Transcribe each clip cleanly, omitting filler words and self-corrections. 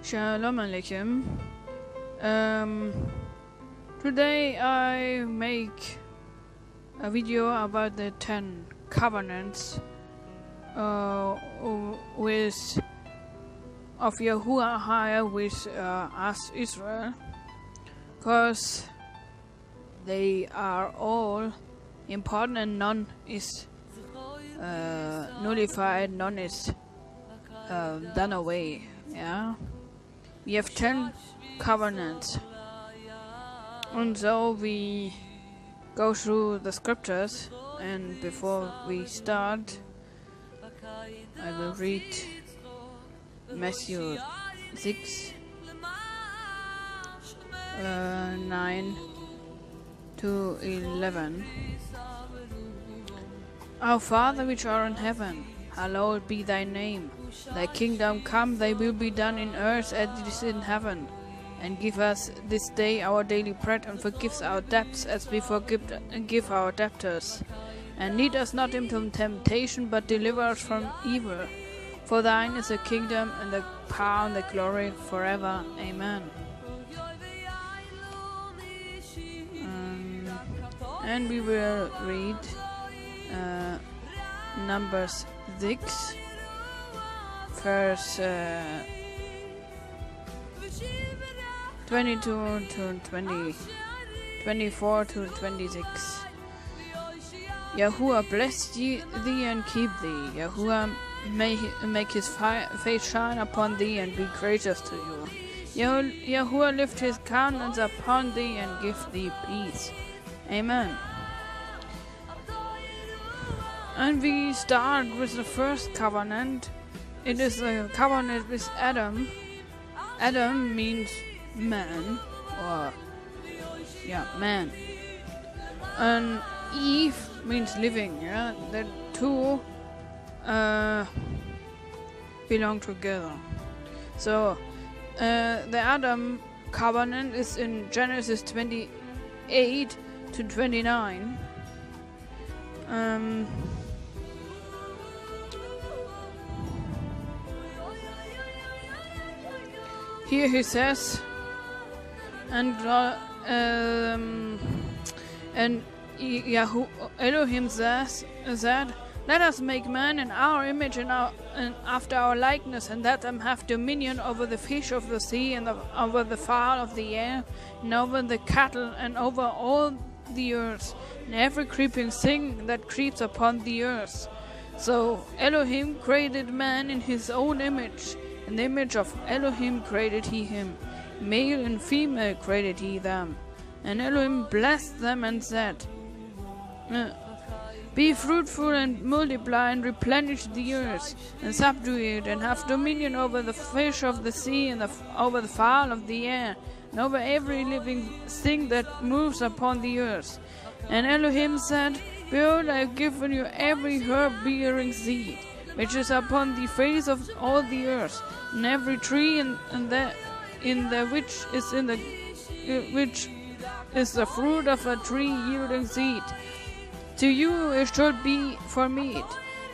Shalom Aleichem. Today I make a video about the 10 covenants with of Yahuwah with us Israel, because they are all important and none is nullified, none is done away. Yeah, we have 10 covenants, and so we go through the scriptures. And before we start, I will read Matthew 6, 9 to 11. Our Father which art in heaven, hallowed be thy name. Thy kingdom come, thy will be done in earth as it is in heaven. And give us this day our daily bread, and forgive our debts as we forgive our debtors. And lead us not into temptation, but deliver us from evil. For thine is the kingdom, and the power, and the glory forever. Amen. And we will read Numbers 6, verse 22 to 24 to 26. Yahuwah bless thee and keep thee. Yahuwah make his face shine upon thee and be gracious to you. Yahuwah lift his countenance upon thee and give thee peace. Amen. And we start with the first covenant. It is a covenant with Adam. Adam means man, or man. And Eve means living. Yeah, the two belong together. So the Adam covenant is in Genesis 28 to 29. Here he says, and Elohim said, let us make man in our image and after our likeness, and let them have dominion over the fish of the sea, and over the fowl of the air, and over the cattle, and over all the earth, and every creeping thing that creeps upon the earth. So Elohim created man in his own image. In the image of Elohim created he him. Male and female created he them. And Elohim blessed them and said, be fruitful and multiply and replenish the earth, and subdue it, and have dominion over the fish of the sea, and over the fowl of the air, and over every living thing that moves upon the earth. And Elohim said, behold, I have given you every herb bearing seed, which is upon the face of all the earth, and every tree which is the fruit of a tree yielding seed. To you it should be for meat,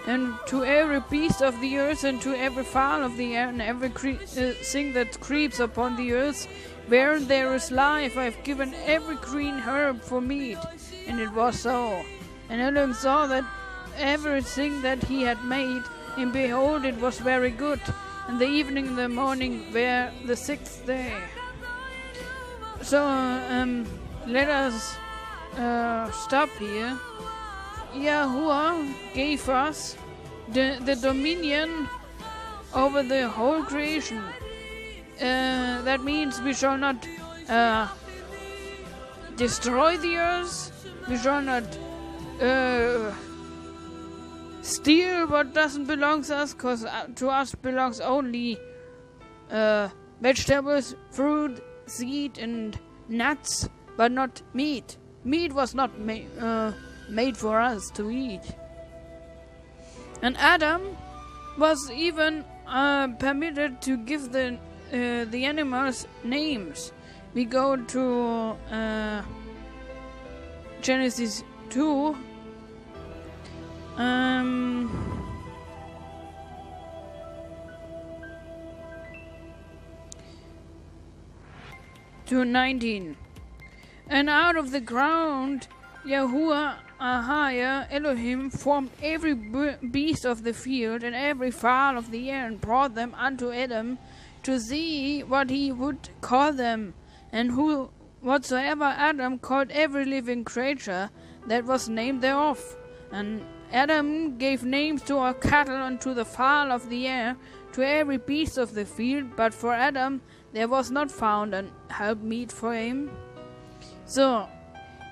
and to every beast of the earth, and to every fowl of the air, and every thing that creeps upon the earth, where there is life, I have given every green herb for meat. And it was so. And Elohim saw that everything that he had made, and behold, it was very good. And the evening and the morning were the sixth day. So let us stop here. Yahuwah gave us the dominion over the whole creation. That means we shall not destroy the earth. We shall not steal what doesn't belong to us, because to us belongs only vegetables, fruit, seed, and nuts, but not meat. Meat was not made for us to eat. And Adam was even permitted to give the animals names. We go to Genesis 2. to 19. And out of the ground Yahuwah Ahaya Elohim formed every beast of the field and every fowl of the air, and brought them unto Adam to see what he would call them. And whatsoever Adam called every living creature, that was named thereof. And Adam gave names to our cattle and to the fowl of the air, to every beast of the field. But for Adam there was not found an helpmeet for him. So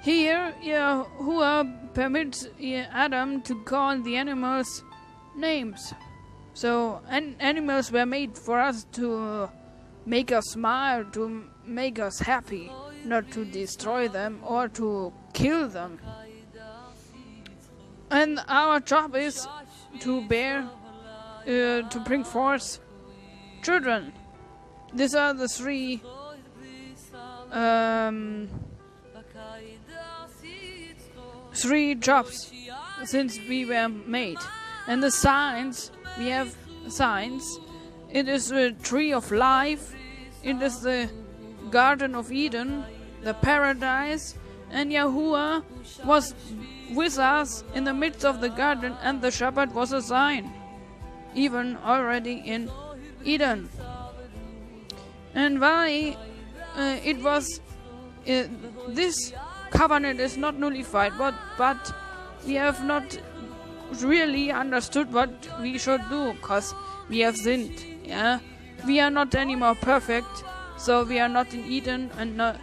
here Yahuwah permits Adam to call the animals names. So animals were made for us to make us smile, to make us happy, not to destroy them or to kill them. And our job is to bring forth children. These are the three jobs since we were made. And the signs, we have signs. It is the tree of life, it is the Garden of Eden, the paradise, and Yahuwah was with us in the midst of the garden, and the Shabbat was a sign, even already in Eden. And why it was this covenant is not nullified, but we have not really understood what we should do, because we have sinned. Yeah, we are not anymore perfect, so we are not in Eden, and not.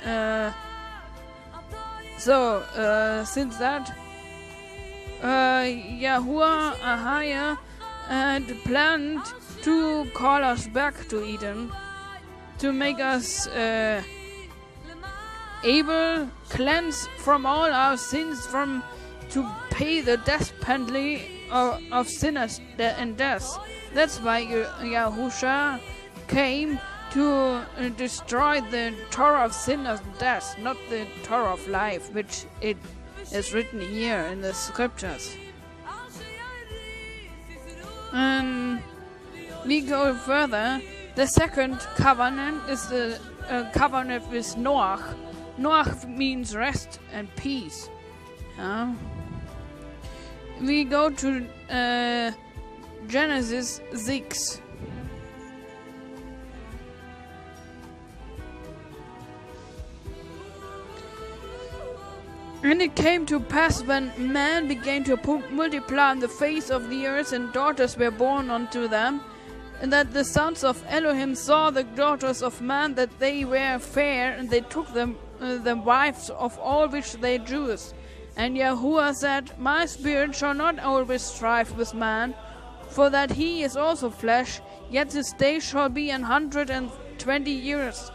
Since that, Yahuwah Ahaya had planned to call us back to Eden, to make us able cleanse from all our sins, to pay the death penalty of sinners and death. That's why Yahusha came to destroy the Torah of sin and death, not the Torah of life, which it is written here in the scriptures. And we go further. The second covenant is the covenant with Noach. Noach means rest and peace. We go to Genesis 6. And it came to pass, when man began to multiply on the face of the earth, and daughters were born unto them, and that the sons of Elohim saw the daughters of man, that they were fair, and they took them the wives of all which they chose. And Yahuwah said, My spirit shall not always strive with man, for that he is also flesh, yet his days shall be 120 years.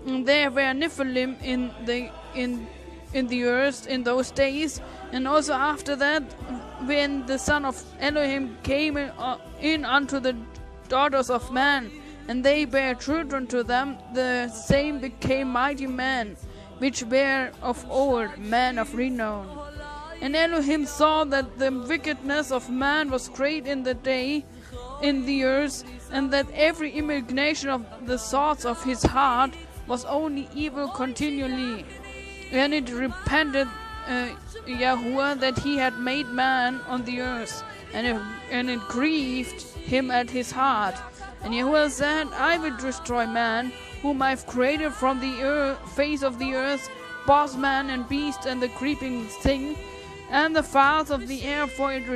And there were Nephilim in the earth in those days, and also after that, when the son of Elohim came in unto the daughters of man, and they bare children to them, the same became mighty men, which were of old, men of renown. And Elohim saw that the wickedness of man was great in the earth, and that every imagination of the thoughts of his heart was only evil continually. And it repented Yahuwah that he had made man on the earth, and it grieved him at his heart. And Yahuwah said, I will destroy man, whom I have created from the face of the earth, both man and beast, and the creeping thing, and the fowls of the air, for it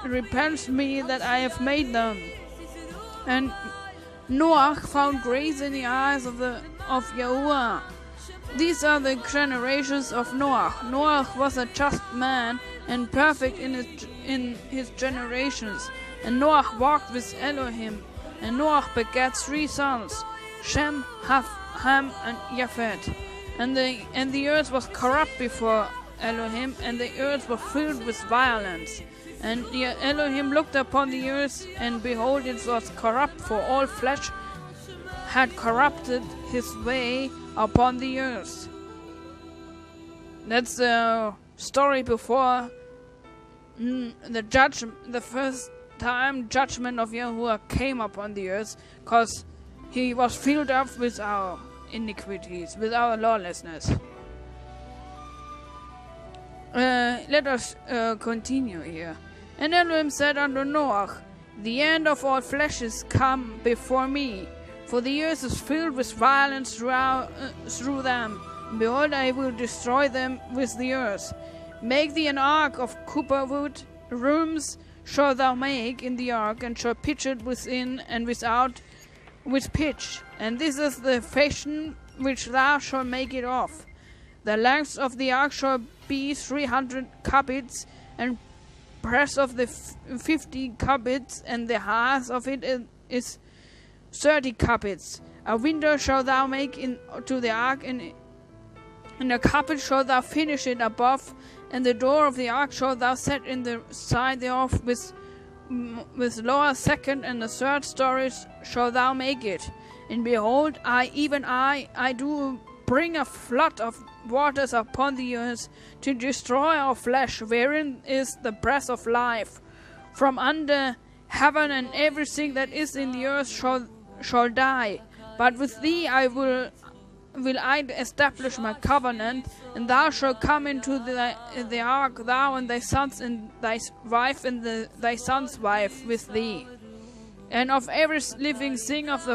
repents me that I have made them. And Noach found grace in the eyes of Yahuwah. These are the generations of Noach. Noach was a just man and perfect in his generations. And Noach walked with Elohim. And Noach begat 3 sons, Shem, Ham, and Japheth. And the earth was corrupt before Elohim, and the earth was filled with violence. And Elohim looked upon the earth, and behold, it was corrupt, for all flesh had corrupted his way upon the earth. That's the story before the first time judgment of Yahuwah came upon the earth, because he was filled up with our iniquities, with our lawlessness. Let us continue here. And Elohim said unto Noah, the end of all flesh is come before me, for the earth is filled with violence through them. Behold, I will destroy them with the earth. Make thee an ark of copper wood. Rooms shalt thou make in the ark, and shall pitch it within and without with pitch. And this is the fashion which thou shalt make it of. The length of the ark shall be 300 cubits, and breadth of the 50 cubits, and the height of it is 30 cubits. A window shalt thou make into the ark, and in a cubit shalt thou finish it above, and the door of the ark shalt thou set in the side thereof with lower second and the third stories shalt thou make it. And behold, I do bring a flood of waters upon the earth to destroy our flesh, wherein is the breath of life. From under heaven and everything that is in the earth shall die. But with thee I will I establish my covenant, and thou shalt come into the ark, thou and thy sons and thy wife and thy son's wife with thee. And of every living thing of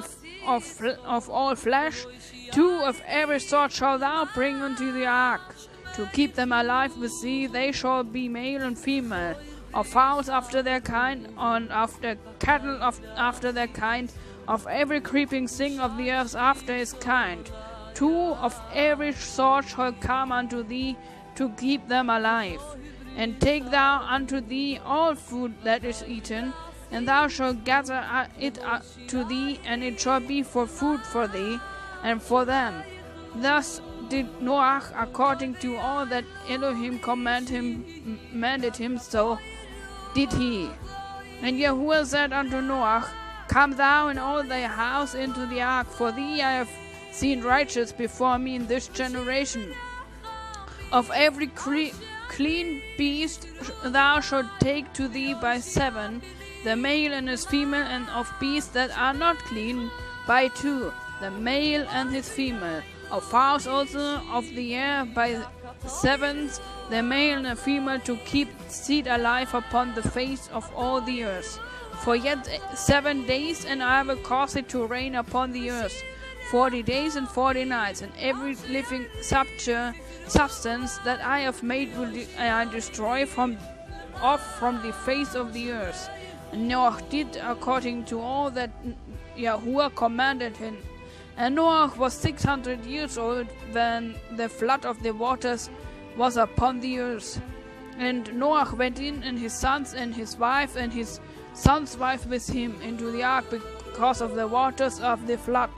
all flesh, 2 of every sort shalt thou bring unto the ark, to keep them alive with thee. They shall be male and female, of fowls after their kind, and after cattle after their kind, of every creeping thing of the earth after his kind. 2 of every sort shall come unto thee, to keep them alive. And take thou unto thee all food that is eaten, and thou shalt gather it to thee, and it shall be for food for thee and for them. Thus did Noah according to all that Elohim commanded him, so did he. And Yahuwah said unto Noah, Come thou and all thy house into the ark, for thee I have seen righteous before me in this generation. Of every clean beast thou shalt take to thee by 7, the male and his female, and of beasts that are not clean by 2, the male and his female. Of fowls also of the air by 7s, the male and the female, to keep seed alive upon the face of all the earth. For yet 7 days, and I will cause it to rain upon the earth 40 days and 40 nights, and every living substance that I have made will I destroy from the face of the earth. And Noah did according to all that Yahuwah commanded him. And Noah was 600 years old when the flood of the waters was upon the earth. And Noah went in, and his sons and his wife and his son's wife with him, into the ark because of the waters of the flood.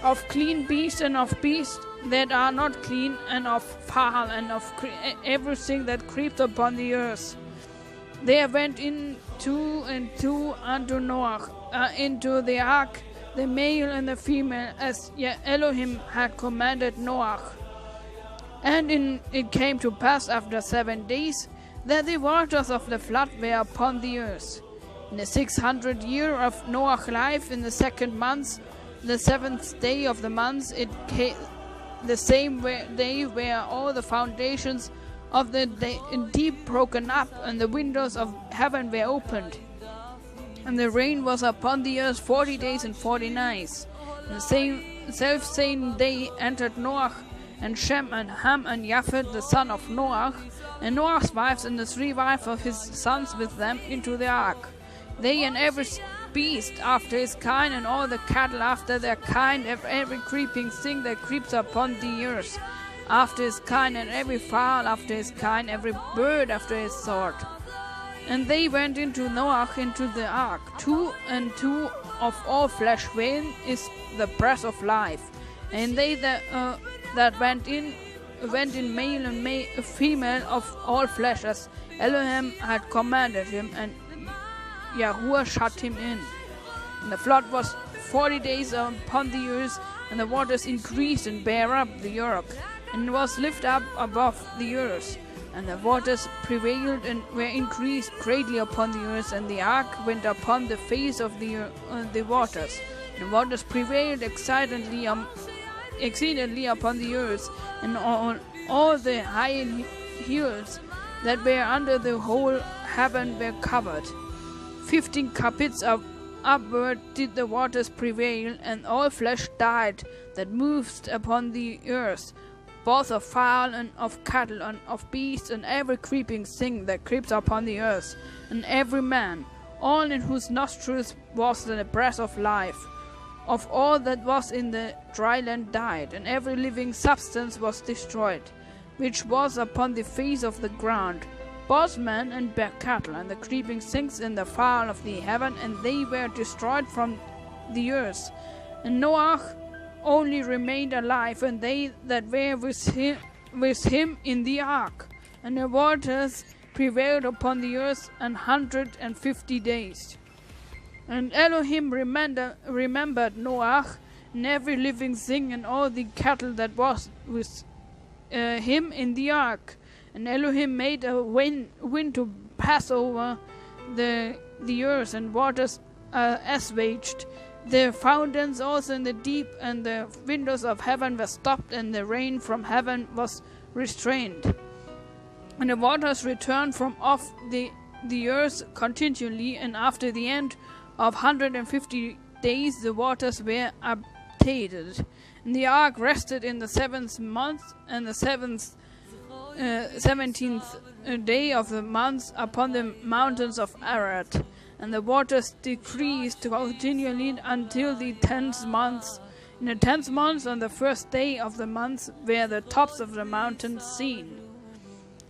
Of clean beasts and of beasts that are not clean, and of fowl and of everything that creeps upon the earth. There went in 2 and 2 unto Noah into the ark, the male and the female, as Elohim had commanded Noah. And it came to pass after 7 days that the waters of the flood were upon the earth. In the 600th year of Noah's life, in the 2nd month, the 7th day of the month, it came the same day where all the foundations of the deep broken up, and the windows of heaven were opened. And the rain was upon the earth 40 days and 40 nights. And the self-same day entered Noah and Shem and Ham and Japheth, the son of Noah, and Noah's wives and the 3 wives of his sons with them, into the ark. They and every beast after his kind, and all the cattle after their kind, every creeping thing that creeps upon the earth after his kind, and every fowl after his kind, every bird after his sort. And they went into Noah into the ark, 2 and 2 of all flesh, wherein is the breath of life. And they that went in male and female of all flesh, as Elohim had commanded him, and Yahuwah shut him in. And the flood was 40 days upon the earth, and the waters increased and bare up the earth, and it was lifted up above the earth. And the waters prevailed and were increased greatly upon the earth, and the ark went upon the face of the waters. And the waters prevailed exceedingly exceedingly upon the earth, and on all the high hills that were under the whole heaven were covered. 15 cubits upward did the waters prevail, and all flesh died that moved upon the earth, both of fowl and of cattle and of beasts, and every creeping thing that creeps upon the earth, and every man, all in whose nostrils was the breath of life. Of all that was in the dry land died, and every living substance was destroyed, which was upon the face of the ground, both men and cattle, and the creeping things and the fowl of the heaven, and they were destroyed from the earth. And Noah only remained alive, and they that were with him in the ark. And the waters prevailed upon the earth 150 days. And Elohim remembered Noah, and every living thing, and all the cattle that was with him in the ark. And Elohim made a wind to pass over the earth, and waters assuaged. The fountains also in the deep, and the windows of heaven were stopped, and the rain from heaven was restrained. And the waters returned from off the earth continually, and after the end of 150 days the waters were abated. And the ark rested in the 7th month, and the 17th day of the month upon the mountains of Ararat. And the waters decreased continually until the 10th month. In the 10th month, on the first day of the month, were the tops of the mountains seen.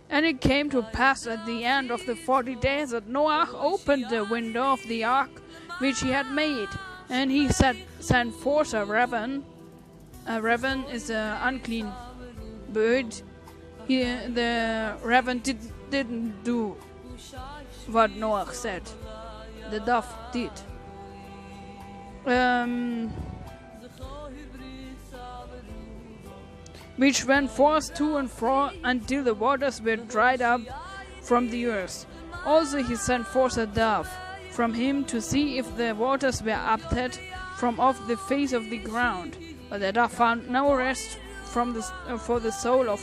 And it came to pass at the end of the 40 days that Noah opened the window of the ark which he had made, and he sent forth a raven. A raven is an unclean bird. The raven didn't do what Noah said. The dove did. Which went forth to and fro until the waters were dried up from the earth. Also he sent forth a dove from him to see if the waters were abated from off the face of the ground. But the dove found no rest for the soul of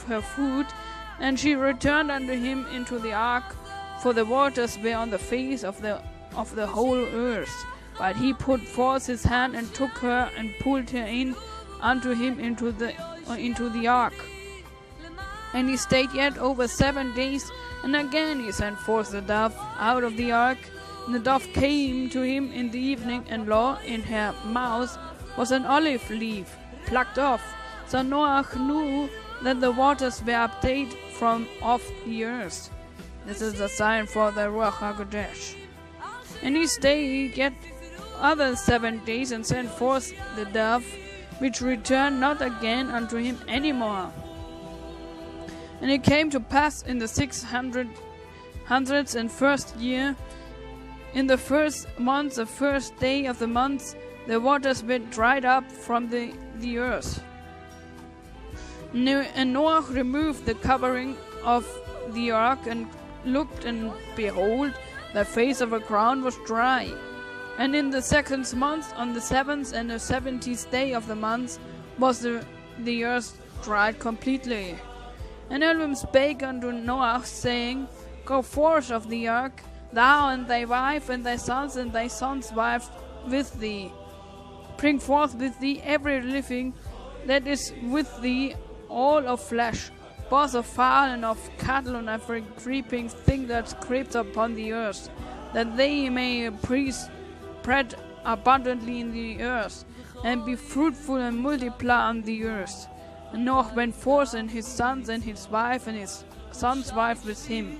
her food, and she returned unto him into the ark, for the waters were on the face of the whole earth. But he put forth his hand and took her and pulled her in unto him into the ark. And he stayed yet over 7 days, and again he sent forth the dove out of the ark. And the dove came to him in the evening, and lo, in her mouth was an olive leaf plucked off. So Noah knew that the waters were abated from off the earth. This is a sign for the Ruach HaKodesh. And he stayed yet other 7 days, and sent forth the dove, which returned not again unto him any more. And it came to pass in the 601st year, in the first month, the first day of the month, the waters were dried up from the earth. And Noah removed the covering of the ark, and looked, and behold, the face of the ground was dry. And in the 2nd month, on the 7th and the 70th day of the month, was the earth dried completely. And Elohim spake unto Noah, saying, Go forth of the ark, thou and thy wife, and thy sons and thy sons' wives with thee. Bring forth with thee every living that is with thee, all of flesh, both of fowl and of cattle, and every creeping thing that creeps upon the earth, that they may spread abundantly in the earth, and be fruitful and multiply on the earth. And Noah went forth, and his sons and his wife and his son's wife with him.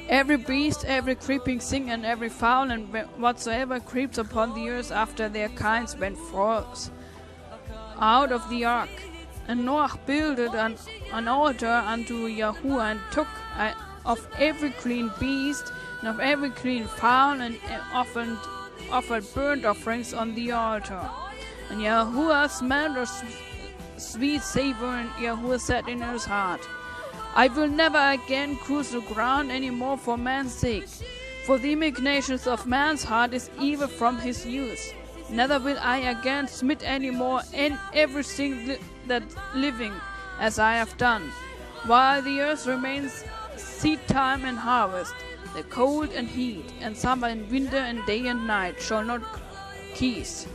Every beast, every creeping thing, and every fowl, and whatsoever creeps upon the earth after their kinds, went forth out of the ark. And Noah builded an altar unto Yahuwah, and took of every clean beast, and of every clean fowl, and offered burnt offerings on the altar. And Yahuwah smelled a sweet savor, and Yahuwah said in his heart, I will never again curse the ground any more for man's sake, for the imaginations of man's heart is evil from his youth. neither will I again smite any more in everything that living, as I have done. While the earth remains seed time and harvest, the cold and heat, and summer and winter and day and night shall not cease.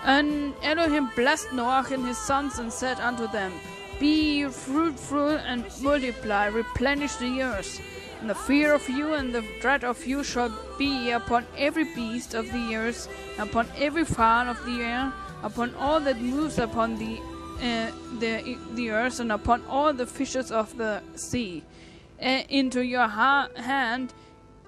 And Elohim blessed Noah and his sons and said unto them, Be ye fruitful and multiply, replenish the earth. And the fear of you and the dread of you shall be upon every beast of the earth, upon every fowl of the air, upon all that moves upon the earth, and upon all the fishes of the sea. Into your hand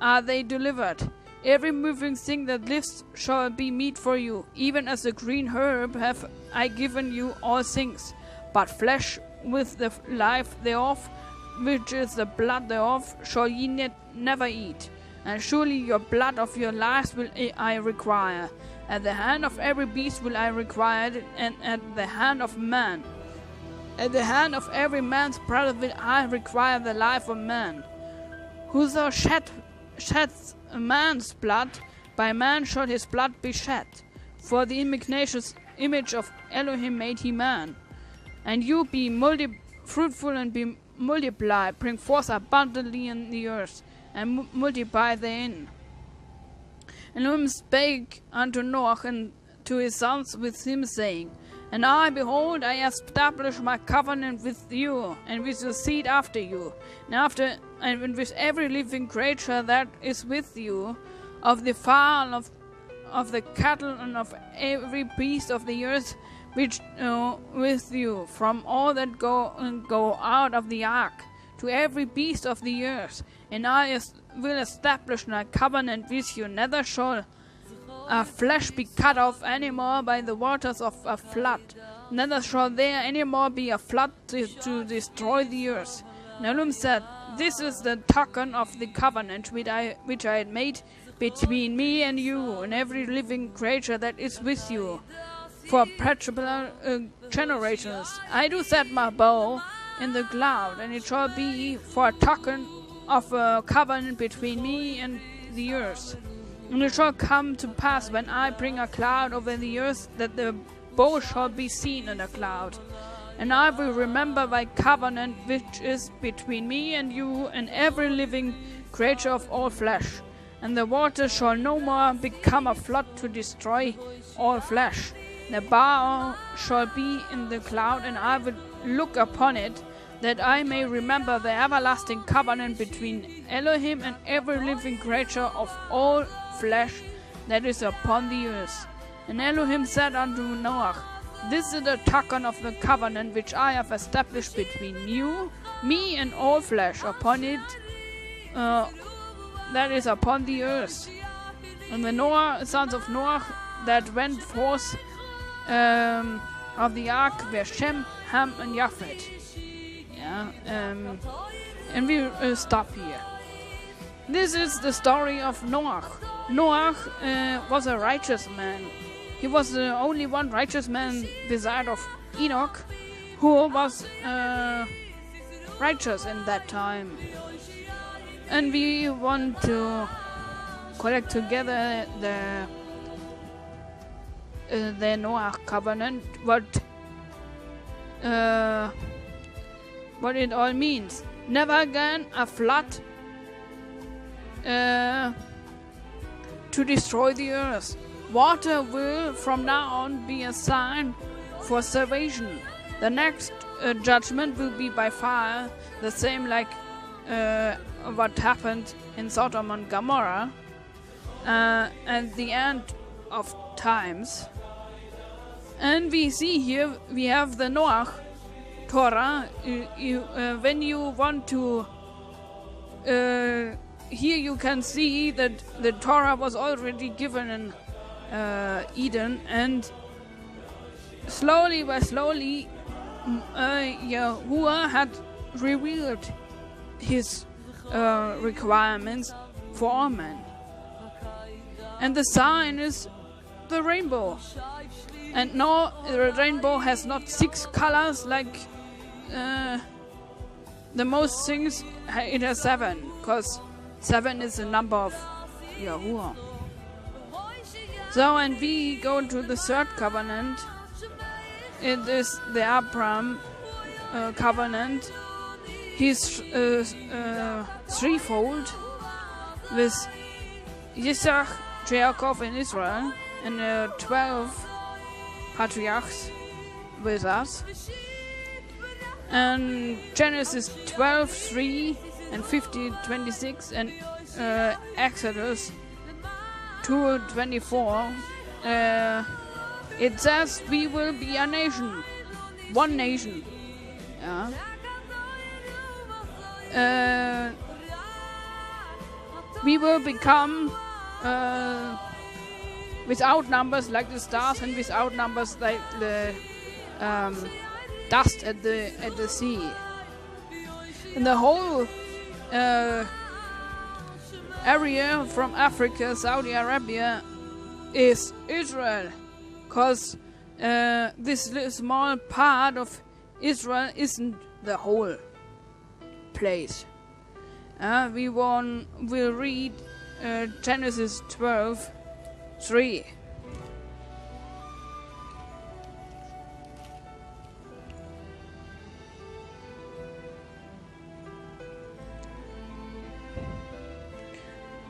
are they delivered. Every moving thing that lives shall be meat for you, even as a green herb have I given you all things. But flesh with the life thereof, which is the blood thereof, shall ye never eat. And surely your blood of your lives will I require. At the hand of every beast will I require it, and at the hand of man. At the hand of every man's brother will I require the life of man. Whoso sheds a man's blood, by man shall his blood be shed. For the imaginations image of Elohim made he man. And you be fruitful and be multiply, bring forth abundantly in the earth, and multiply therein. And Elohim spake unto Noah and to his sons with him, saying, And I, behold, I establish my covenant with you, and with your seed after you, and with every living creature that is with you, of the fowl, of the cattle, and of every beast of the earth, which with you, from all that go out of the ark, to every beast of the earth. And I will establish my covenant with you, neither shall flesh be cut off any more by the waters of a flood, neither shall there any more be a flood to destroy the earth. And Elohim said, This is the token of the covenant which I had made between me and you, and every living creature that is with you, for perpetual generations. I do set my bow in the cloud, and it shall be for a token of a covenant between me and the earth. And it shall come to pass, when I bring a cloud over the earth, that the bow shall be seen in a cloud. And I will remember my covenant which is between me and you and every living creature of all flesh. And the water shall no more become a flood to destroy all flesh. The bow shall be in the cloud, and I will look upon it, that I may remember the everlasting covenant between Elohim and every living creature of all flesh that is upon the earth. And Elohim said unto Noah, This is the token of the covenant which I have established between you, me, and all flesh upon it that is upon the earth. And the sons of Noah that went forth of the ark were Shem, Ham, and Japheth. And we stop here. This is the story of Noah. Noah was a righteous man. He was the only one righteous man beside of Enoch who was righteous in that time. And we want to collect together the Noah covenant, what it all means. Never again a flood to destroy the earth. Water will from now on be a sign for salvation. The next judgment will be by fire, the same like what happened in Sodom and Gomorrah at the end of times. And we see here we have the Noah Torah. When you want to here you can see that the Torah was already given in Eden, and slowly by slowly Yahuwah had revealed his requirements for all men. And the sign is the rainbow. And no, the rainbow has not 6 colors like the most things. It has 7, because 7 is the number of Yahuwah. So, and we go to the third covenant. It is the Abraham covenant. He's threefold with Isaac, Jacob, and Israel, and 12 patriarchs with us. And Genesis 12:3 and 50:26 and Exodus 2:24. It says we will be a nation, one nation. Yeah. We will become without numbers like the stars, and without numbers like the dust at the sea. And the whole area from Africa, Saudi Arabia, is Israel, because this little small part of Israel isn't the whole place. We'll read Genesis 12:3.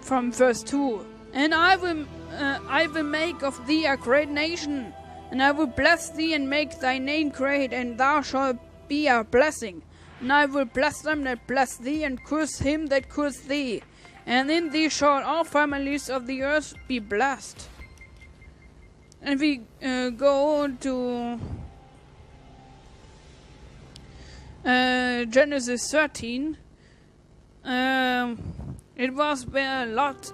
From verse 2. And I will make of thee a great nation, and I will bless thee and make thy name great, and thou shalt be a blessing. And I will bless them that bless thee, and curse him that curse thee. And in thee shall all families of the earth be blessed. And we go to Genesis 13. It was where Lot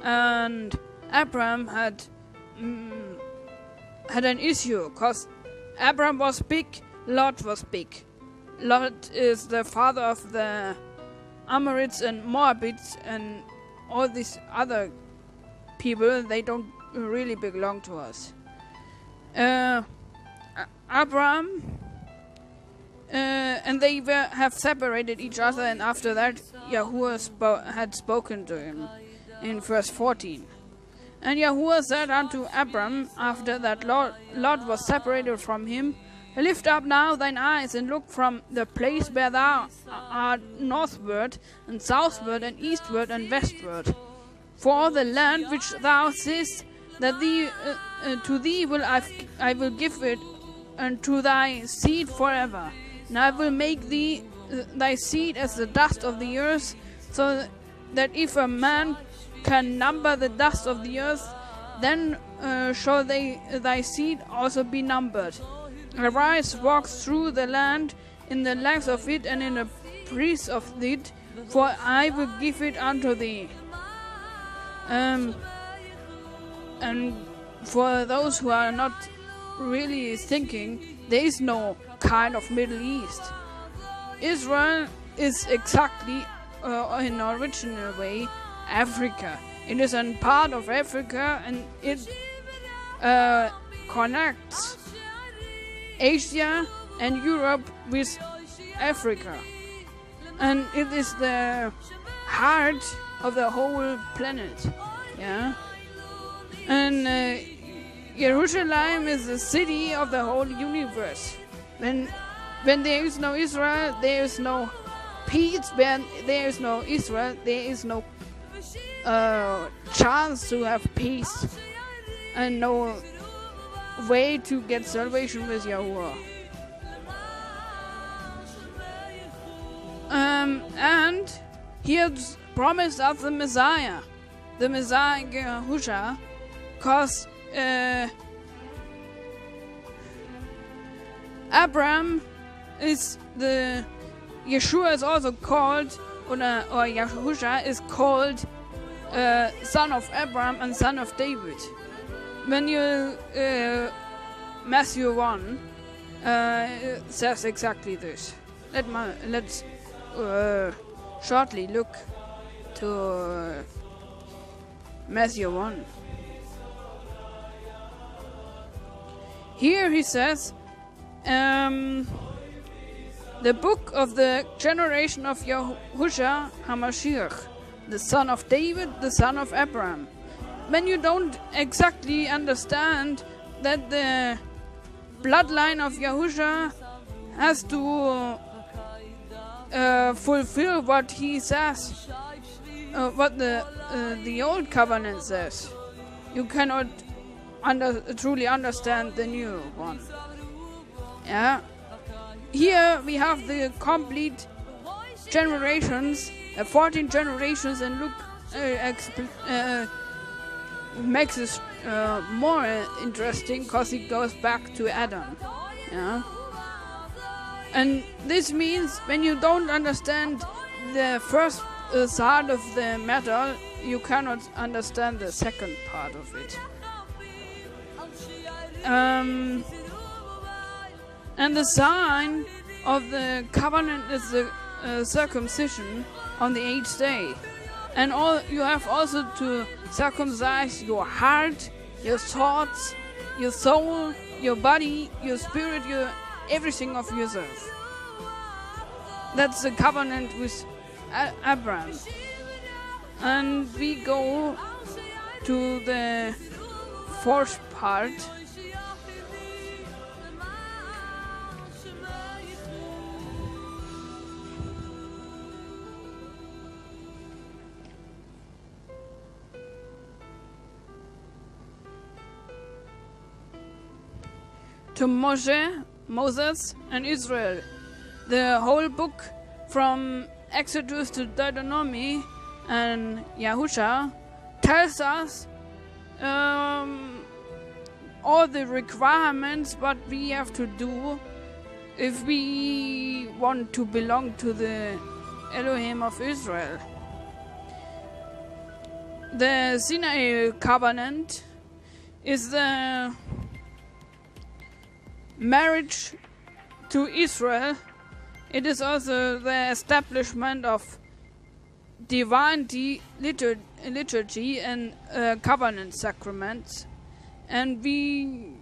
and Abraham had an issue, because Abraham was big, Lot was big. Lot is the father of the Amorites and Moabites and all these other people. They don't really belong to us. Abraham and they have separated each other, and after that Yahuwah had spoken to him in verse 14. And Yahuwah said unto Abram, after that Lot was separated from him, Lift up now thine eyes, and look from the place where thou art northward, and southward, and eastward, and westward. For all the land which thou seest, that to thee I will give it, and to thy seed forever. And I will make thee thy seed as the dust of the earth, so that if a man can number the dust of the earth, then shall thy seed also be numbered. Arise, walk through the land in the length of it and in the breadth of it, for I will give it unto thee. And for those who are not really thinking, there is no kind of Middle East. Israel is exactly, in original way, Africa. It is a part of Africa, and it connects Asia and Europe with Africa, and it is the heart of the whole planet. Yeah, and Jerusalem is the city of the whole universe. When there is no Israel, there is no peace. When there is no Israel, there is no chance to have peace, and no way to get salvation with Yahuwah. And he has promised us the Messiah Yahushua, because Abraham is the Yeshua is also called, or Yahushua is called son of Abraham and son of David. When you Matthew 1 says exactly this. Let's shortly look to Matthew 1. Here he says, the book of the generation of Yahushua HaMashiach, the son of David, the son of Abraham. when you don't exactly understand that the bloodline of Yahusha has to fulfill what he says, what the old covenant says, you cannot truly understand the new one. Yeah. Here we have the complete generations, 14 generations, and look, makes it more interesting because it goes back to Adam. Yeah. And this means when you don't understand the first side of the matter, you cannot understand the second part of it. And the sign of the covenant is the circumcision on the 8th day. And you have also to circumcise your heart, your thoughts, your soul, your body, your spirit, everything of yourself. That's the covenant with Abraham. And we go to the fourth part. To Moses and Israel. The whole book from Exodus to Deuteronomy and Yahusha tells us all the requirements what we have to do if we want to belong to the Elohim of Israel. The Sinai covenant is the marriage to Israel. It is also the establishment of divine liturgy and covenant sacraments. And the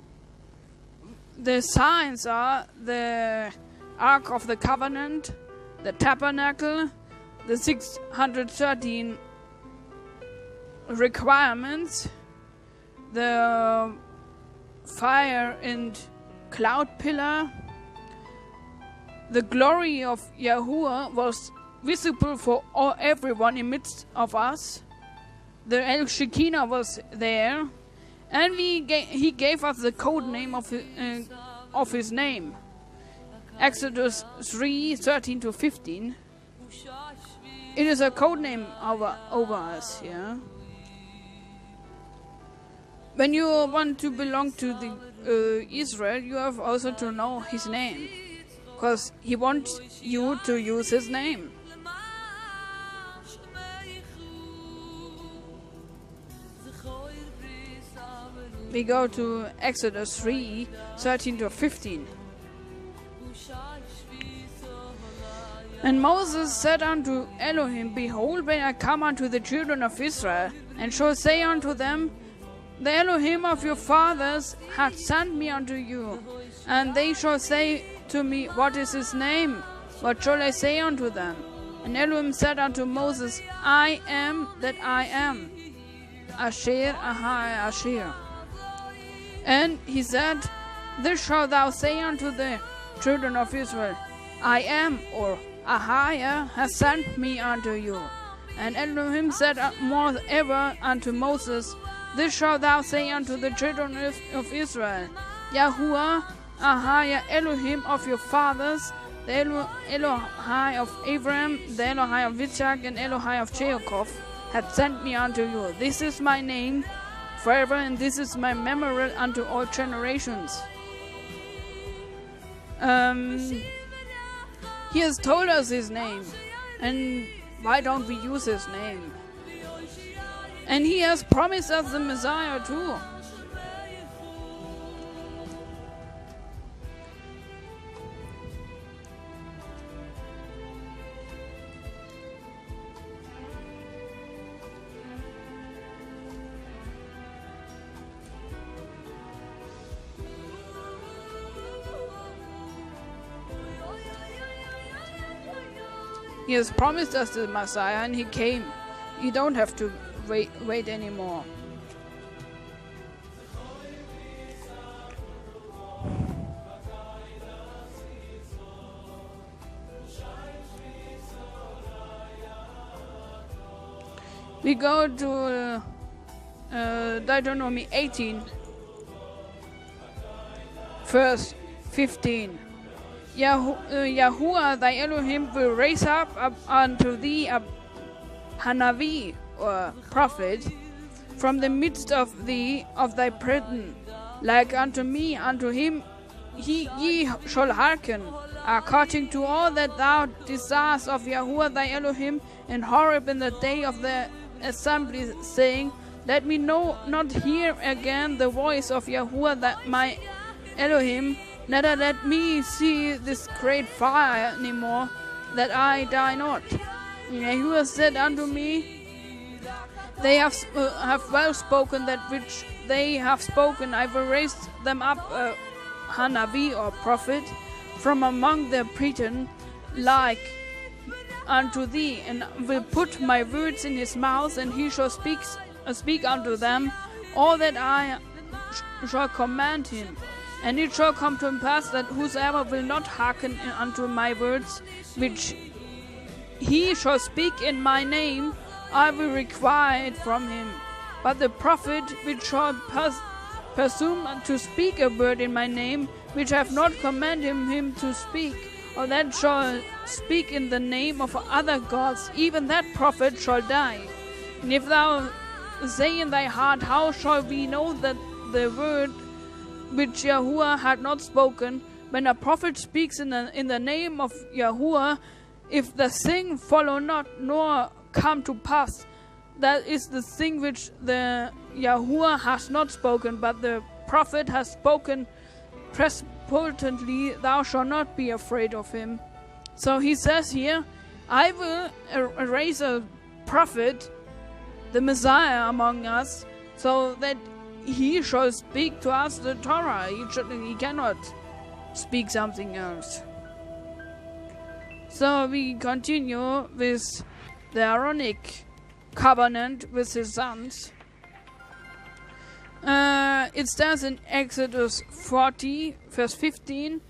signs are the Ark of the Covenant, the Tabernacle, the 613 requirements, the fire and cloud pillar. The glory of Yahuwah was visible for everyone in midst of us. The El Shekinah was there, and he gave us the code name of his name. Exodus 3:13-15. It is a code name over us. Yeah. When you want to belong to the Israel, you have also to know his name, because he wants you to use his name. We go to Exodus 3:13-15. And Moses said unto Elohim, Behold, when I come unto the children of Israel, and shall say unto them, The Elohim of your fathers hath sent me unto you. And they shall say to me, What is his name? What shall I say unto them? And Elohim said unto Moses, I am that I am. Asher, Ahai, Asher. And he said, This shalt thou say unto the children of Israel, I am, or Ahia has sent me unto you. And Elohim said moreover unto Moses, This shalt thou say unto the children of Israel, Yahuwah, Ahia, Elohim of your fathers, the Elohai of Abraham, the Elohai of Yitzchak, and Elohai of Jacob, hath sent me unto you. This is my name forever, and this is my memorial unto all generations. He has told us his name, and why don't we use his name? And he has promised us the Messiah too. He has promised us the Messiah, and he came. You don't have to wait anymore. We go to Deuteronomy 18, verse 15. Yahuwah thy Elohim will raise up unto thee a Hanavi, or prophet, from the midst of thee, of thy brethren, like unto me. Unto him ye shall hearken, according to all that thou desirest of Yahuwah thy Elohim in Horeb in the day of the assembly, saying, let me not hear again the voice of Yahuwah that my Elohim, neither let me see this great fire any more, that I die not. Yahuwah said unto me, they have well spoken that which they have spoken. I will raise them up a Hanavi, or prophet, from among their brethren, like unto thee, and will put my words in his mouth, and he shall speak unto them all that I shall command him. And it shall come to pass that whosoever will not hearken unto my words, which he shall speak in my name, I will require it from him. But the prophet which shall presume to speak a word in my name, which I have not commanded him to speak, or that shall speak in the name of other gods, even that prophet shall die. And if thou say in thy heart, how shall we know that the word which Yahuwah had not spoken? When a prophet speaks in the name of Yahuwah, if the thing follow not, nor come to pass, that is the thing which the Yahuwah has not spoken, but the prophet has spoken presently, thou shalt not be afraid of him. So he says here, I will raise a prophet, the Messiah among us, so that he shall speak to us the Torah. He cannot speak something else. So we continue with the Aaronic covenant with his sons. It stands in Exodus 40, verse 15,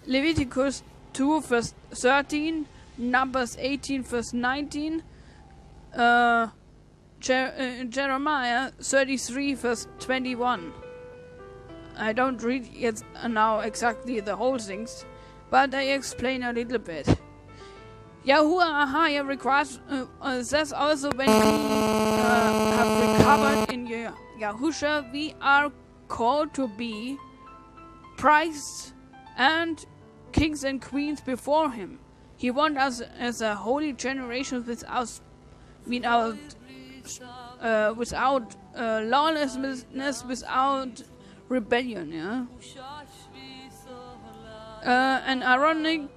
Leviticus 2, verse 13, Numbers 18, verse 19, Jeremiah 33, verse 21. I don't read yet now exactly the whole things, but I explain a little bit. Yahuwah Ahaya requires, says also, when we have recovered in Yahusha, we are called to be priests and kings and queens before him. He wants us as a holy generation without lawlessness, without rebellion. Yeah? An Aaronic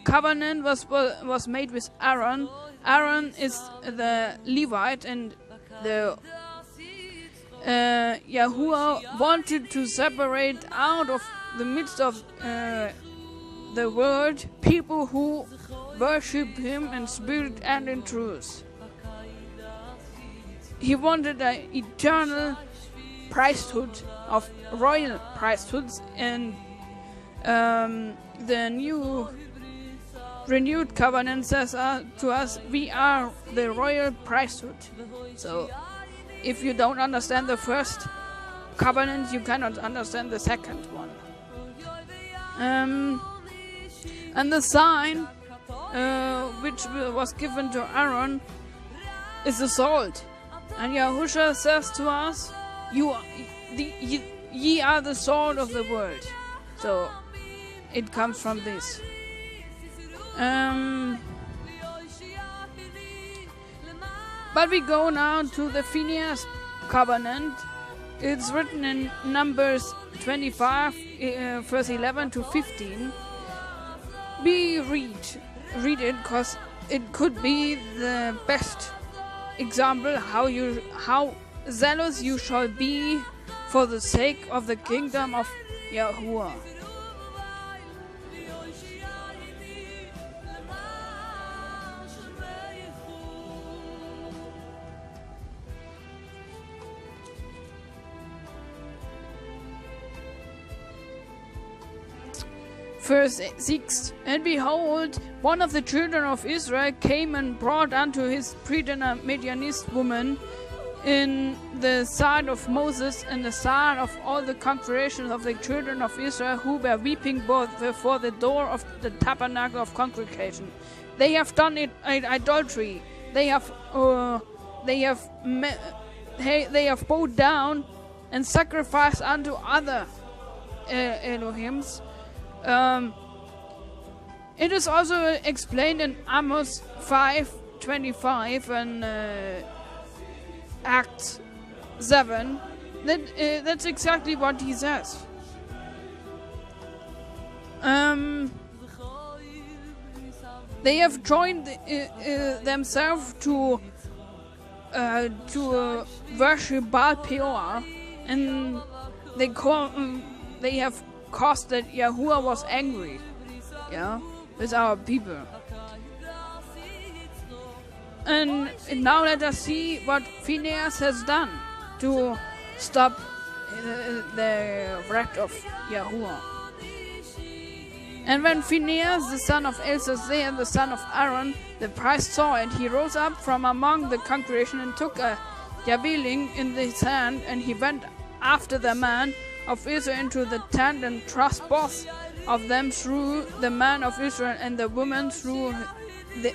covenant was made with Aaron. Aaron is the Levite, and the Yahuwah wanted to separate out of the midst of the world people who worship him in spirit and in truth. He wanted an eternal priesthood of royal priesthoods, and the new renewed covenant says to us, we are the royal priesthood. So if you don't understand the first covenant, you cannot understand the second one. And the sign which was given to Aaron is the salt. And Yahusha says to us, ye are the salt of the world. So it comes from this. But we go now to the Phinehas covenant. It's written in Numbers 25, verse 11 to 15. We read it because it could be the best example how zealous you shall be for the sake of the kingdom of Yahuwah. Verse 6. And behold, one of the children of Israel came and brought unto his brethren a Midianist woman in the sight of Moses and the sight of all the congregation of the children of Israel, who were weeping both before the door of the tabernacle of congregation. They have done it idolatry. They have bowed down and sacrificed unto other Elohims. It is also explained in Amos 5:25 and Acts 7. That's exactly what he says. They have joined themselves to worship Baal Peor, and they have caused that Yahuwah was angry, with our people. And now let us see what Phinehas has done to stop the wrath of Yahuwah. And when Phinehas, the son of Eleazar, the son of Aaron, the priest, saw it, he rose up from among the congregation and took a javelin in his hand, and he went after the man of Israel into the tent and thrust both of them through the man of Israel and the woman through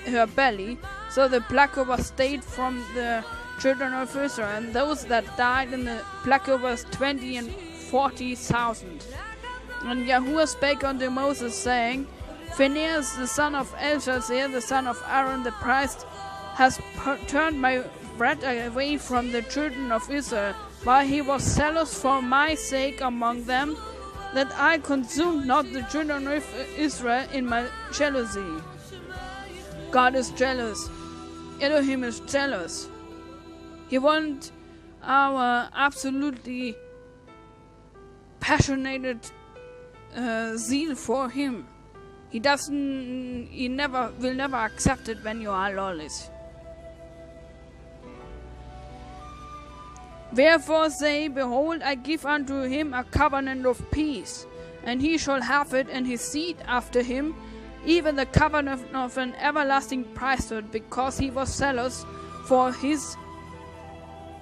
her belly. So the plague was stayed from the children of Israel, and those that died in the plague was 20 and 40,000. And Yahuwah spake unto Moses, saying, Phinehas, the son of Eleazar, the son of Aaron, the priest, has turned my wrath away from the children of Israel, while he was zealous for my sake among them, that I consumed not the children of Israel in my jealousy. God is jealous. Elohim is jealous. He wants our absolutely passionate zeal for him. He will never accept it when you are lawless. Wherefore say, Behold, I give unto him a covenant of peace, and he shall have it, and his seed after him, even the covenant of an everlasting priesthood, because he was zealous for his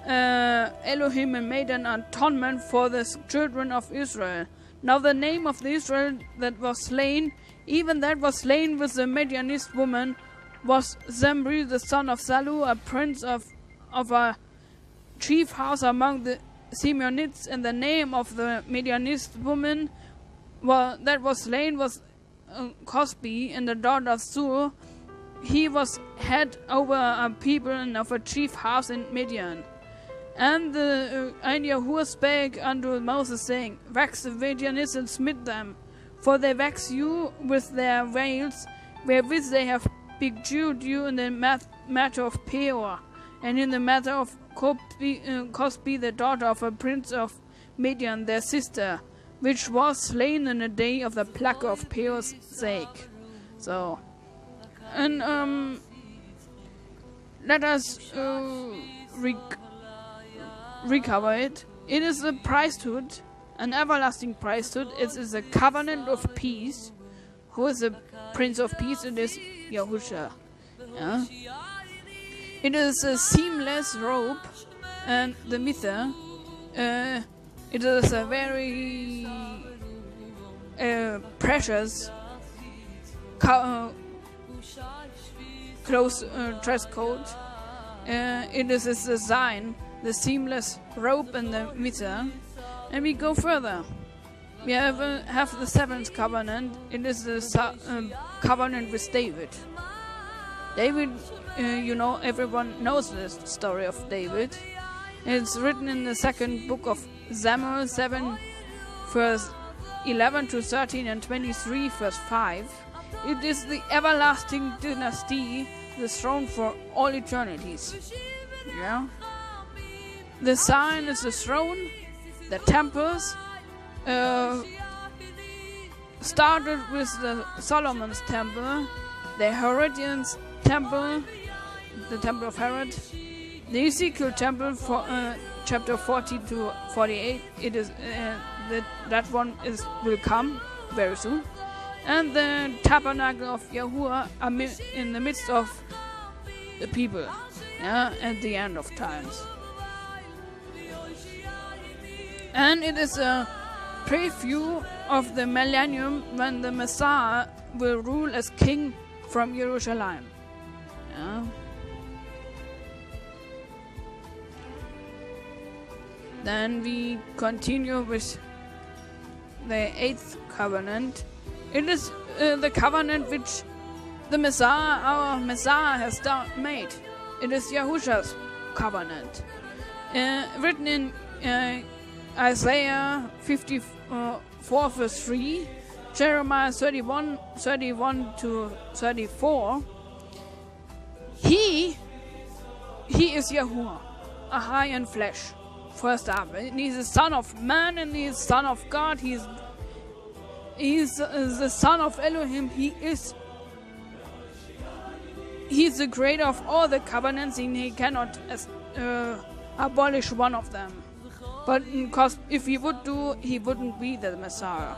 Elohim, and made an atonement for the children of Israel. Now the name of the Israel that was slain, even that was slain with the Midianist woman, was Zimri, the son of Salu, a prince of a chief house among the Simeonites, and the name of the Midianist woman that was slain was Cosbi, and the daughter of Zur. He was head over a people and of a chief house in Midian. And Yahuwah spake unto Moses, saying, Vex the Midianites and smite them, for they vex you with their veils, wherewith they have bedewed you in the matter of Peor, and in the matter of Cosbi, the daughter of a prince of Midian, their sister, which was slain in the day of the plague of Peor's sake. So, and let us recover it. It is a priesthood, an everlasting priesthood. It is a covenant of peace. Who is the Prince of Peace? It is Yahushua. Yeah? It is a seamless robe, and the mither. It is a very precious close dress code. It is a design, the seamless robe and the mither. And we go further. We have the seventh covenant. It is the covenant with David. David, everyone knows the story of David. It's written in the second book of Samuel 7, verse 11 to 13 and 23, verse 5. It is the everlasting dynasty, the throne for all eternities. Yeah. The sign is the throne. The temples started with the Solomon's temple, the Herodians temple, the temple of Herod, the Ezekiel temple for chapter 40 to 48. It is that one will come very soon. and the tabernacle of Yahuwah in the midst of the people, at the end of times. And it is a preview of the millennium when the Messiah will rule as king from Jerusalem. Then we continue with the 8th covenant. It is the covenant which the Messiah, our Messiah, has made. It is Yahusha's covenant, written in Isaiah 54 verse 3, Jeremiah 31 to 34. He is Yahuwah, a high in flesh. First up, and he's the Son of Man, and he's Son of God. He's the Son of Elohim. He's the creator of all the covenants, and he cannot abolish one of them. But because if he would do, he wouldn't be the Messiah.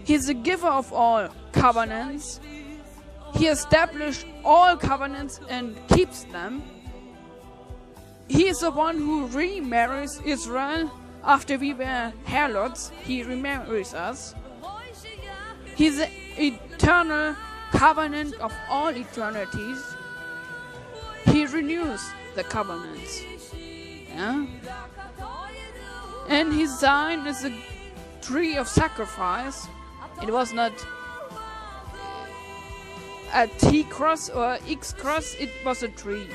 He's the giver of all covenants. He established all covenants and keeps them. He is the one who remarries Israel after we were harlots. He remarries us. He's the eternal covenant of all eternities. He renews the covenants. And his sign is a tree of sacrifice. It was not a T cross or X cross, it was a tree.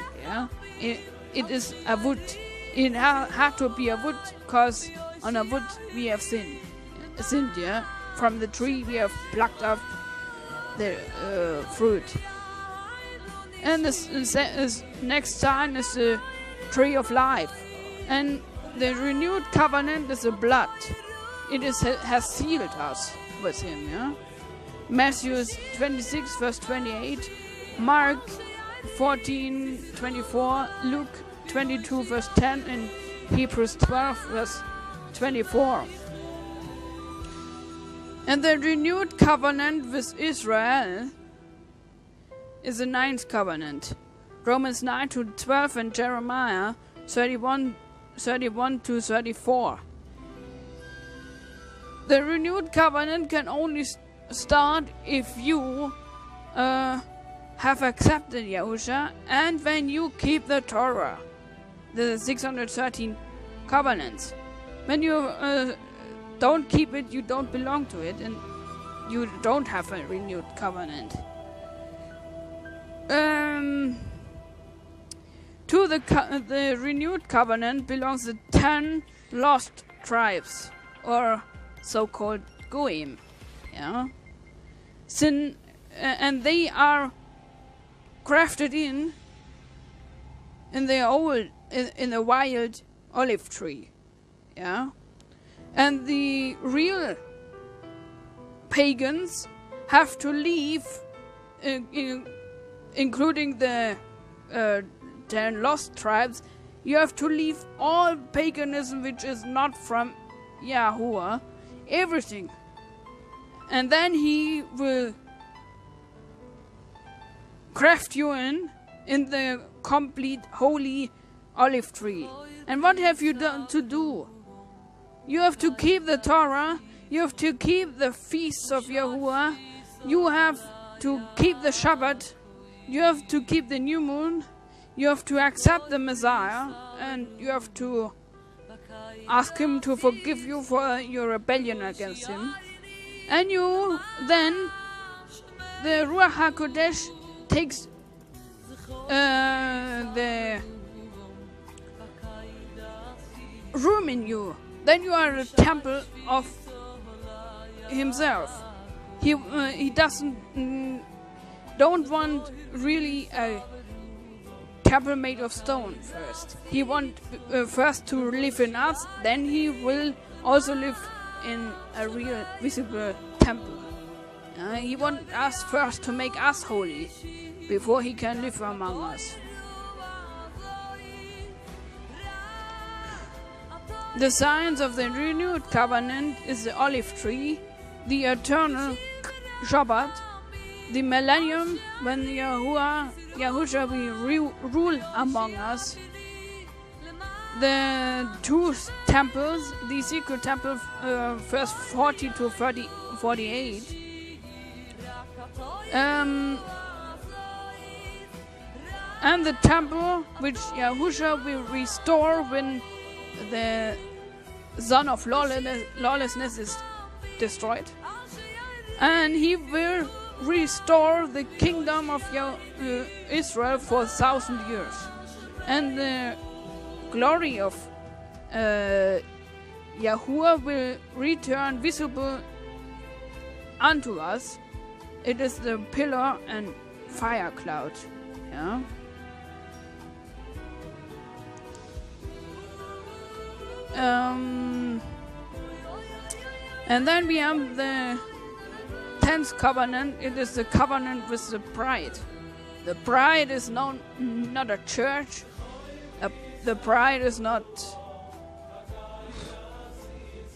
It is a wood. It had to be a wood because on a wood we have sinned. From the tree we have plucked up the fruit. And this next sign is the tree of life. And the renewed covenant is the blood. It has sealed us with him. Matthew 26 verse 28, Mark 14:24, Luke 22 verse 10, and Hebrews 12 verse 24. And the renewed covenant with Israel is the 9th covenant. Romans 9 to 12 and Jeremiah 31 to 34. The renewed covenant can only start if you have accepted Yahusha and when you keep the Torah, the 613 covenants. When you don't keep it, you don't belong to it, and you don't have a renewed covenant. To the renewed covenant belongs the 10 lost tribes, or so-called Goim. And they are grafted in the wild olive tree. And the real pagans have to leave, including the 10 lost tribes. You have to leave all paganism which is not from Yahuwah, everything. And then he will graft you in the complete holy olive tree. And what have you done to do? You have to keep the Torah, you have to keep the feasts of Yahuwah, you have to keep the Shabbat, you have to keep the new moon, you have to accept the Messiah, and you have to ask him to forgive you for your rebellion against him. And then the Ruach HaKodesh takes the room in you. Then you are a temple of himself. He don't want really a temple made of stone first. He wants first to live in us, then he will also live in a real visible temple. He wants us first to make us holy before he can live among us. The signs of the renewed covenant is the olive tree, the eternal Shabbat, the millennium when Yahushua will rule among us. The two temples, the Ezekiel temple, verse 40 to 48. And the temple which Yahushua will restore when the son of lawlessness is destroyed. And he will restore the kingdom of Israel for 1,000 years. And the glory of Yahuwah will return visible unto us. It is the pillar and fire cloud. Yeah. And then we have the 10th covenant. It is the covenant with the bride. The bride is not a church. The bride is not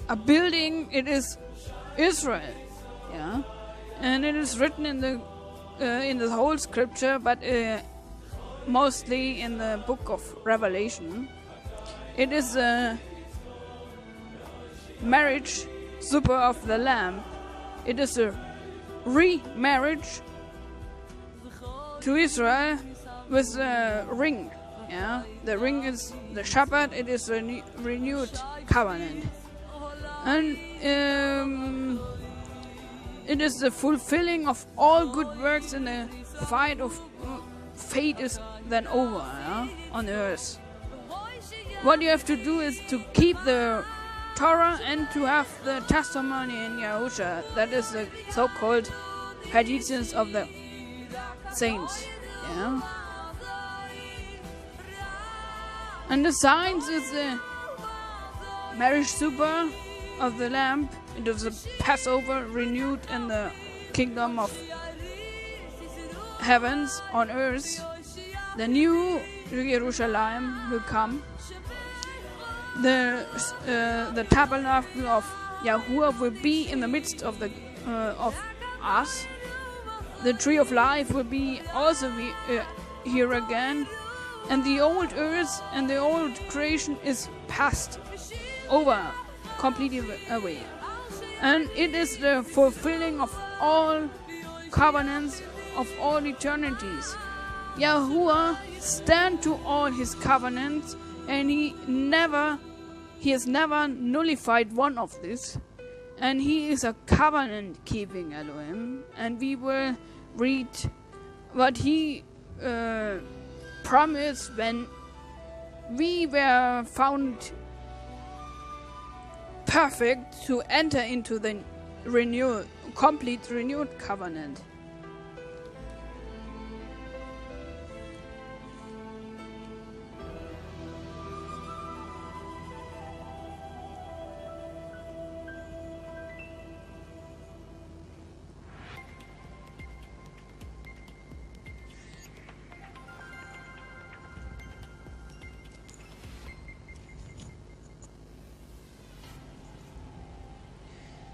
a building. It is Israel. Yeah, and it is written in the whole scripture, but mostly in the book of Revelation. It is a marriage supper of the Lamb. It is a remarriage to Israel with a ring. Yeah, the ring is the Shabbat. It is a renewed covenant, and it is the fulfilling of all good works, and the fight of fate is then over, yeah, on earth. What you have to do is to keep the Torah and to have the testimony in Yahushua. That is the so-called traditions of the saints. Yeah. And the signs is the marriage supper of the Lamb. It is a Passover renewed in the kingdom of heavens on earth. The new Jerusalem will come. The tabernacle of Yahuwah will be in the midst of us. The tree of life will be also here again. And the old earth and the old creation is passed over, completely away. And it is the fulfilling of all covenants of all eternities. Yahuwah stands to all his covenants, and he has never nullified one of this. And he is a covenant-keeping Elohim. And we will read what he promised when we were found perfect to enter into the complete renewed covenant.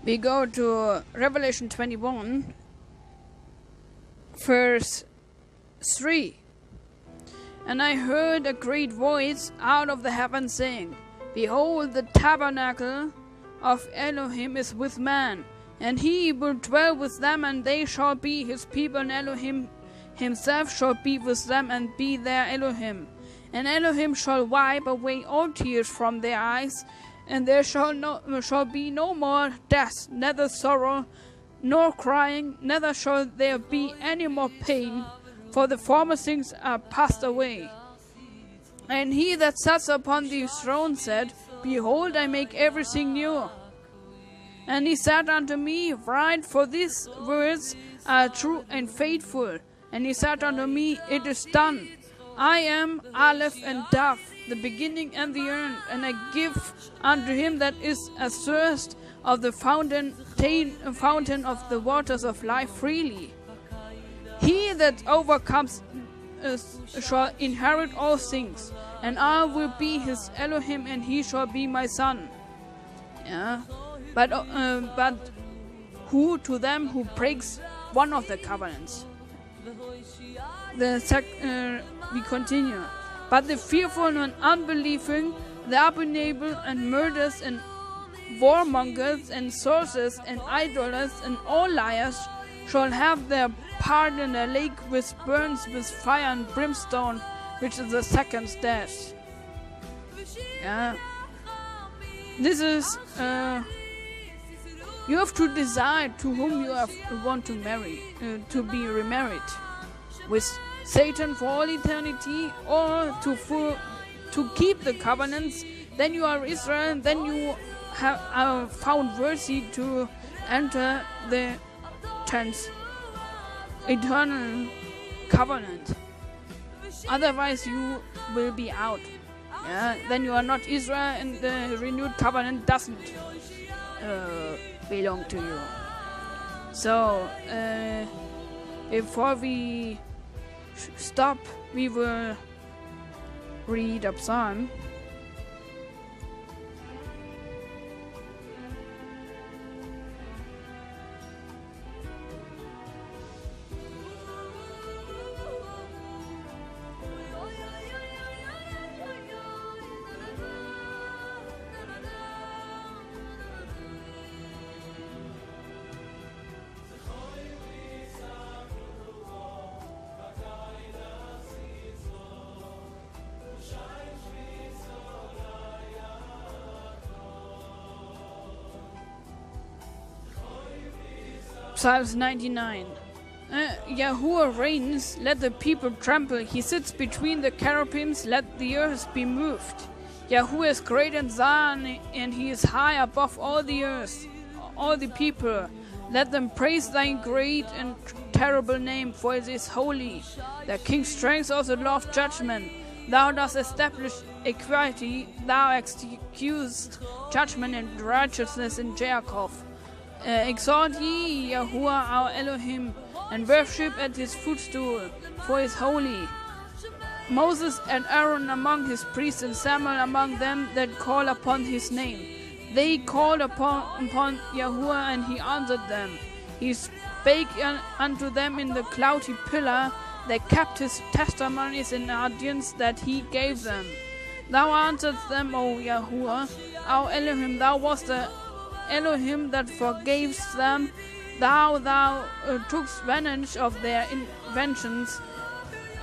We go to Revelation 21, verse 3. And I heard a great voice out of the heavens saying, Behold, the tabernacle of Elohim is with man, and he will dwell with them, and they shall be his people, and Elohim himself shall be with them and be their Elohim. And Elohim shall wipe away all tears from their eyes, and there shall be no more death, neither sorrow, nor crying, neither shall there be any more pain, for the former things are passed away. And he that sat upon the throne said, Behold, I make everything new. And he said unto me, Write, for these words are true and faithful. And he said unto me, It is done. I am Aleph and Tav, the beginning and the end, and I give unto him that is athirst of the fountain of the waters of life freely. He that overcomes shall inherit all things, and I will be his Elohim, and he shall be my son. Yeah, but who to them who breaks one of the covenants. We continue. But the fearful and unbelieving, the abominable and murderers and warmongers and sorcerers and idolaters and all liars shall have their part in a lake which burns with fire and brimstone, which is the second death. Yeah. This is you have to decide to whom you want to marry, to be remarried, with Satan for all eternity, or to keep the covenants. Then you are Israel, and then you are found worthy to enter the 10th eternal covenant. Otherwise, you will be out. Yeah, then you are not Israel, and the renewed covenant doesn't belong to you. So, before we stop, we will read a psalm. Psalms 99. Yahuwah reigns, let the people tremble. He sits between the cherubims, let the earth be moved. Yahuwah is great in Zion, and he is high above all the earth. All the people, let them praise thy great and terrible name, for it is holy. The king's strength also loved judgment. Thou dost establish equity, thou executest judgment and righteousness in Jacob. Exalt ye Yahuwah our Elohim, and worship at his footstool, for he is holy. Moses and Aaron among his priests, and Samuel among them that call upon his name. They called upon Yahuwah, and he answered them. He spake unto them in the cloudy pillar. They kept his testimonies in audience that he gave them. Thou answeredst them, O Yahuwah, our Elohim, thou wast the Elohim that forgavest them. Thou tookst advantage of their inventions.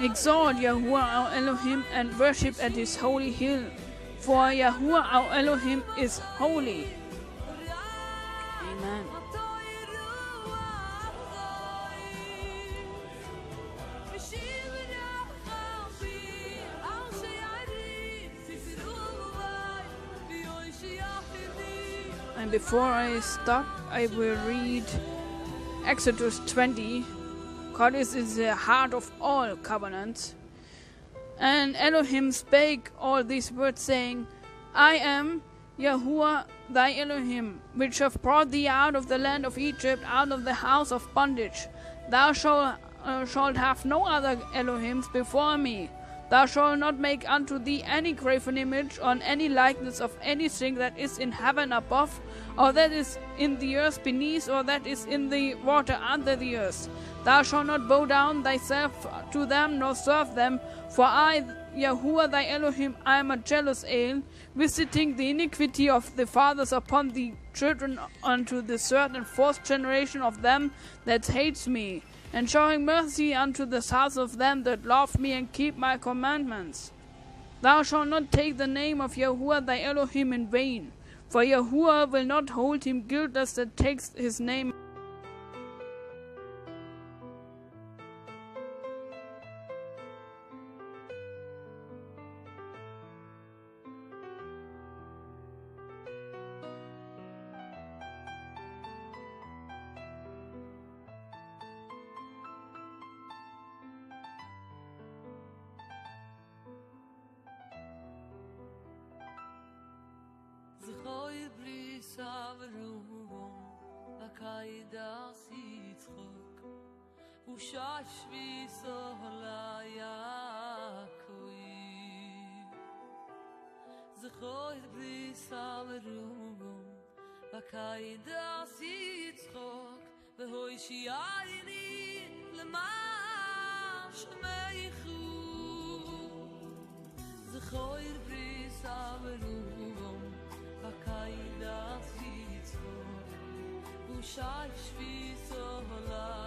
Exalt Yahuwah our Elohim, and worship at his holy hill, for Yahuwah our Elohim is holy. Amen. And before I stop, I will read Exodus 20. God is the heart of all covenants. And Elohim spake all these words, saying, I am Yahuwah thy Elohim, which have brought thee out of the land of Egypt, out of the house of bondage. Thou shalt have no other Elohims before me. Thou shalt not make unto thee any graven image, or any likeness of anything that is in heaven above, or that is in the earth beneath, or that is in the water under the earth. Thou shalt not bow down thyself to them, nor serve them, for I, Yahuwah thy Elohim, I am a jealous El, visiting the iniquity of the fathers upon the children unto the third and fourth generation of them that hates me, and showing mercy unto the sons of them that love me and keep my commandments. Thou shalt not take the name of Yahuwah thy Elohim in vain, for Yahuwah will not hold him guiltless that takes his name. זכוי בריסה ורום, הקיידה סיצחוק, וששבי סהלה יקוי. זכוי בריסה ורום, בקיידה סיצחוק והושיעני למען שמייכו זכויר בריס אברום בקיידה סיצחוק ושייש ויסולaya